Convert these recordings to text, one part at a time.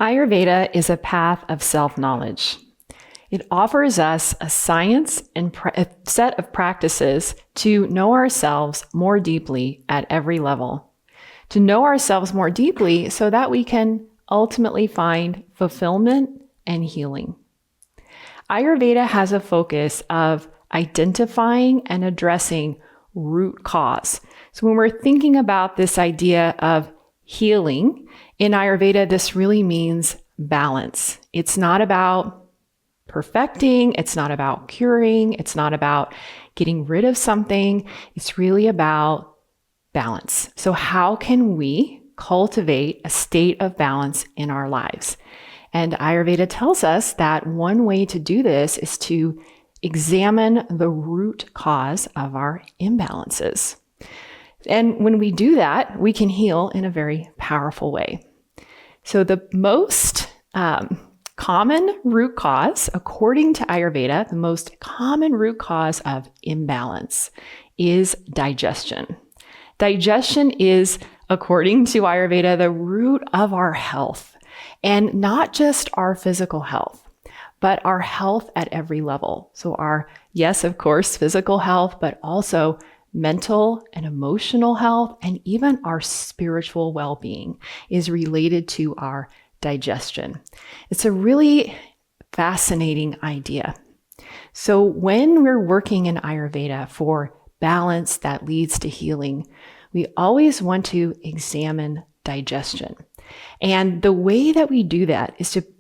Ayurveda is a path of self-knowledge. It offers us a science and a set of practices to know ourselves more deeply at every level. To know ourselves more deeply so that we can ultimately find fulfillment and healing. Ayurveda has a focus of identifying and addressing root cause. So when we're thinking about this idea of healing, in Ayurveda, this really means balance. It's not about perfecting. It's not about curing. It's not about getting rid of something. It's really about balance. So how can we cultivate a state of balance in our lives? And Ayurveda tells us that one way to do this is to examine the root cause of our imbalances. And when we do that, we can heal in a very powerful way. So the most common root cause, according to Ayurveda, the most common root cause of imbalance is digestion. Digestion is, according to Ayurveda, the root of our health, and not just our physical health, but our health at every level. So our, yes, of course, physical health, but also mental and emotional health, and even our spiritual well-being is related to our digestion. It's a really fascinating idea. So when we're working in Ayurveda for balance that leads to healing, we always want to examine digestion. And the way that we do that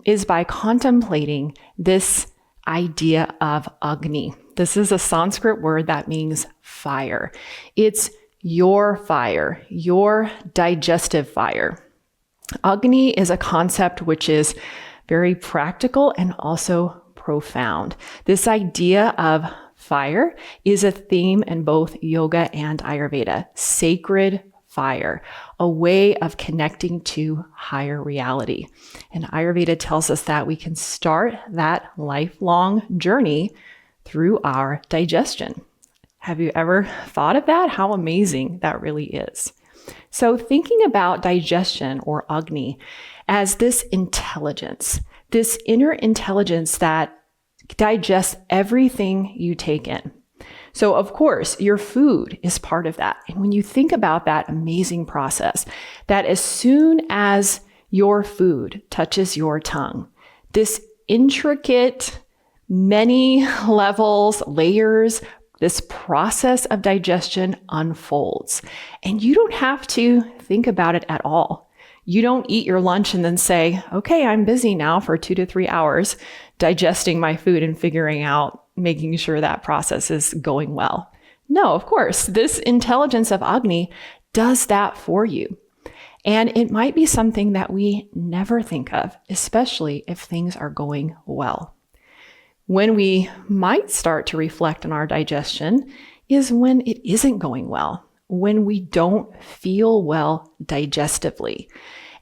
is by contemplating this idea of Agni. This is a Sanskrit word that means fire. It's your fire, your digestive fire. Agni is a concept which is very practical and also profound. This idea of fire is a theme in both yoga and Ayurveda. Sacred fire, a way of connecting to higher reality. And Ayurveda tells us that we can start that lifelong journey through our digestion. Have you ever thought of that? How amazing that really is. So thinking about digestion or Agni as this intelligence, this inner intelligence that digests everything you take in. So of course, your food is part of that. And when you think about that amazing process, that as soon as your food touches your tongue, this intricate, many levels, layers, this process of digestion unfolds. And you don't have to think about it at all. You don't eat your lunch and then say, okay, I'm busy now for 2 to 3 hours digesting my food and figuring out, making sure that process is going well. No, of course, this intelligence of Agni does that for you. And it might be something that we never think of, especially if things are going well. When we might start to reflect on our digestion is when it isn't going well, when we don't feel well digestively,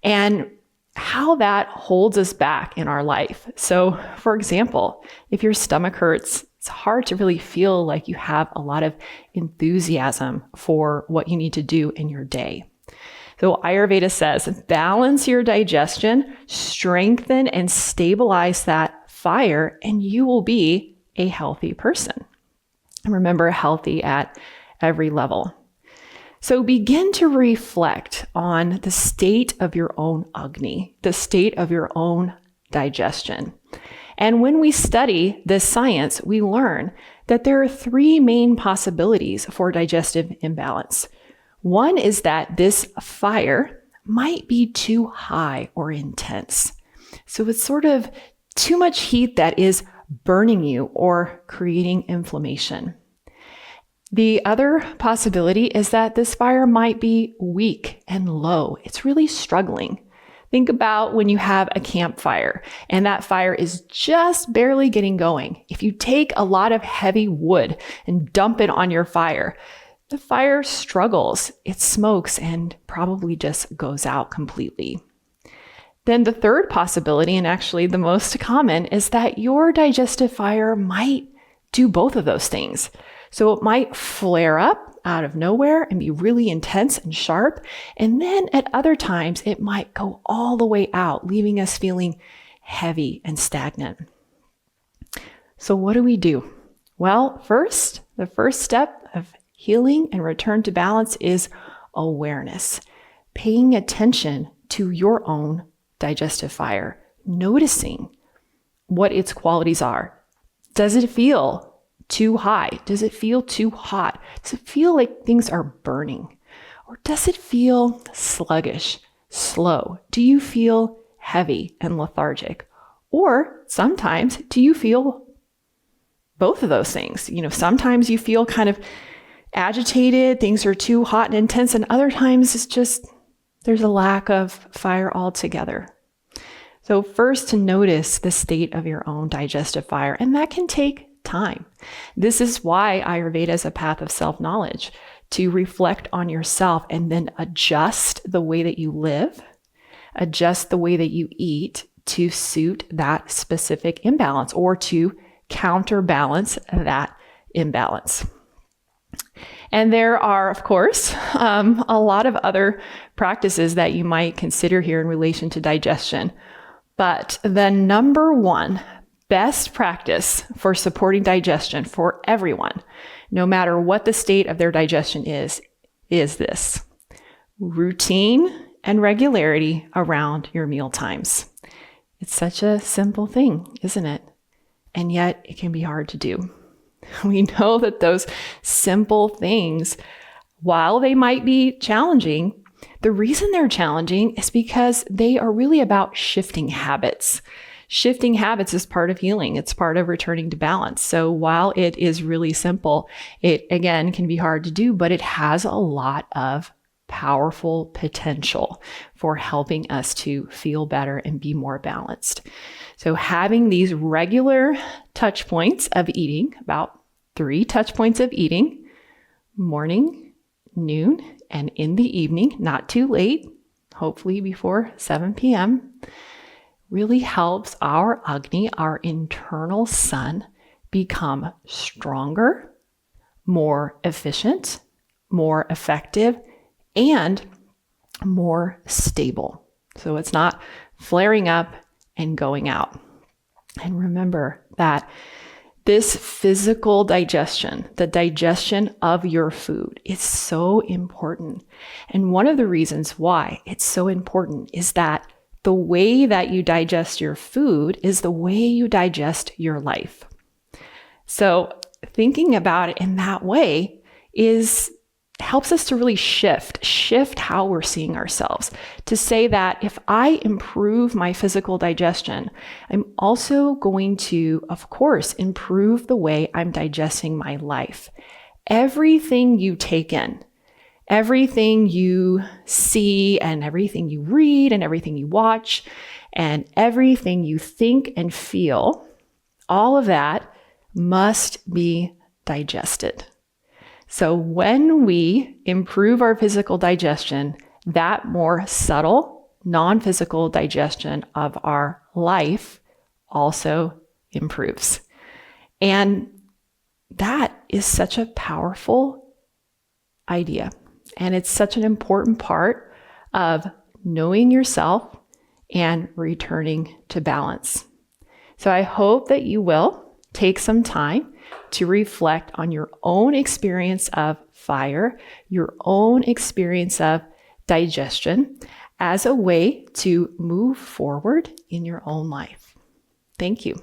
and how that holds us back in our life. So, for example, if your stomach hurts, it's hard to really feel like you have a lot of enthusiasm for what you need to do in your day. So Ayurveda says, balance your digestion, strengthen and stabilize that fire, and you will be a healthy person. And remember, healthy at every level. So begin to reflect on the state of your own Agni, the state of your own digestion. And when we study this science, we learn that there are 3 main possibilities for digestive imbalance. One is that this fire might be too high or intense. So it's sort of too much heat that is burning you or creating inflammation. The other possibility is that this fire might be weak and low. It's really struggling. Think about when you have a campfire and that fire is just barely getting going. If you take a lot of heavy wood and dump it on your fire, the fire struggles, it smokes, and probably just goes out completely. Then the third possibility, and actually the most common, is that your digestive fire might do both of those things. So it might flare up out of nowhere and be really intense and sharp. And then at other times, it might go all the way out, leaving us feeling heavy and stagnant. So what do we do? Well, the first step of healing and return to balance is awareness, paying attention to your own digestive fire, noticing what its qualities are. Does it feel too high? Does it feel too hot? Does it feel like things are burning? Or does it feel sluggish, slow? Do you feel heavy and lethargic? Or sometimes do you feel both of those things? Sometimes you feel kind of agitated, things are too hot and intense, and other times it's just there's a lack of fire altogether. So first, to notice the state of your own digestive fire, and that can take time. This is why Ayurveda is a path of self-knowledge, to reflect on yourself and then adjust the way that you live, adjust the way that you eat to suit that specific imbalance or to counterbalance that imbalance. And there are, of course, a lot of other practices that you might consider here in relation to digestion. But the number one best practice for supporting digestion for everyone, no matter what the state of their digestion is this: routine and regularity around your meal times. It's such a simple thing, isn't it? And yet it can be hard to do. We know that those simple things, while they might be challenging, the reason they're challenging is because they are really about shifting habits. Shifting habits is part of healing. It's part of returning to balance. So while it is really simple, it again can be hard to do, but it has a lot of powerful potential for helping us to feel better and be more balanced. So having these regular touch points of eating, about 3 touch points of eating, morning, noon, and in the evening, not too late, hopefully before 7 p.m., really helps our Agni, our internal sun, become stronger, more efficient, more effective, and more stable. So it's not flaring up and going out. And remember that this physical digestion, the digestion of your food, is so important. And one of the reasons why it's so important is that the way that you digest your food is the way you digest your life. So thinking about it in that way helps us to really shift how we're seeing ourselves. To say that if I improve my physical digestion, I'm also going to, of course, improve the way I'm digesting my life. Everything you take in, everything you see and everything you read and everything you watch and everything you think and feel, all of that must be digested. So when we improve our physical digestion, that more subtle, non-physical digestion of our life also improves. And that is such a powerful idea. And it's such an important part of knowing yourself and returning to balance. So I hope that you will take some time to reflect on your own experience of fire, your own experience of digestion as a way to move forward in your own life. Thank you.